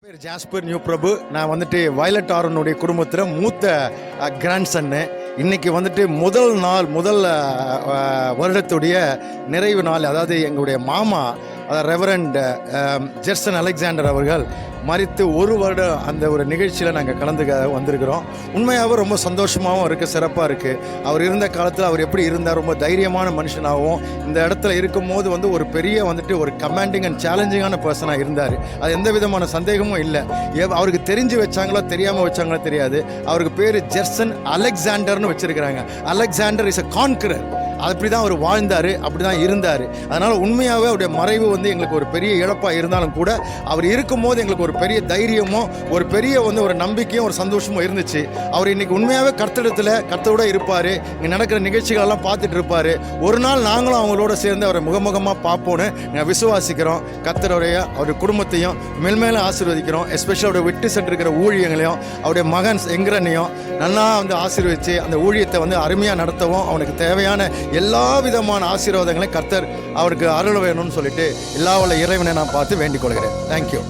பேர் jasper new பிரபு. நான் வந்துட்டு வயலட் ஆரனுடைய குடும்பத்தில் மூத்த கிராண்ட் சன்னு. இன்னைக்கு வந்துட்டு முதல் வருடத்துடைய நிறைவு நாள். அதாவது எங்களுடைய மாமா ரெவரண்ட் ஜெர்சன் அலெக்சாண்டர் அவர்கள் மரித்து ஒரு வருடம் அந்த ஒரு நிகழ்ச்சியில் நாங்கள் கலந்துக்க வந்திருக்கிறோம். உண்மையாகவே ரொம்ப சந்தோஷமாகவும் இருக்குது, சிறப்பாக இருக்குது. அவர் இருந்த காலத்தில் அவர் எப்படி இருந்தார், ரொம்ப தைரியமான மனுஷனாகவும் இந்த இடத்துல இருக்கும்போது ஒரு பெரிய ஒரு கமாண்டிங் அண்ட் சேலஞ்சிங்கான பர்சனாக இருந்தார். அது எந்த விதமான சந்தேகமும் இல்லை. அவருக்கு தெரிஞ்சு வச்சாங்களோ தெரியாமல் வச்சாங்களோ தெரியாது. அவருக்கு பேர் ஜெர்சன் அலெக்சாண்டர்னு வச்சிருக்கிறாங்க. Alexander is a conqueror. அப்படி தான் அவர் வாழ்ந்தார், அப்படி தான் இருந்தார். அதனால் உண்மையாகவே அவருடைய மறைவு எங்களுக்கு ஒரு பெரிய இழப்பாக இருந்தாலும் கூட அவர் இருக்கும்போது எங்களுக்கு ஒரு பெரிய தைரியமும் ஒரு பெரிய ஒரு நம்பிக்கையும் ஒரு சந்தோஷமும் இருந்துச்சு. அவர் இன்னைக்கு உண்மையாகவே கர்த்தரோட இருப்பார். இங்கே நடக்கிற நிகழ்ச்சிகளெல்லாம் பார்த்துட்டு இருப்பார். ஒரு நாள் நாங்களும் அவங்களோட சேர்ந்து அவரை முகமுகமாக பார்ப்போன்னு நான் விசுவாசிக்கிறோம். அவருடைய குடும்பத்தையும் மேல்மேலும் ஆசீர்வதிக்கிறோம். எஸ்பெஷலி அவருடைய விட்டு சென்றிருக்கிற ஊழியங்களையும் அவருடைய மகன் எங்கரனையும் நல்லா ஆசீர்வதித்து அந்த ஊழியத்தை அருமையாக நடத்தவும் அவனுக்கு தேவையான எல்லா விதமான ஆசீர்வாதங்களையும் கர்த்தர் அவருக்கு அருள் வேணும்னு சொல்லிட்டு எல்லா இறைவனை நான் பார்த்து வேண்டிக் கொள்கிறேன். தேங்க்யூ.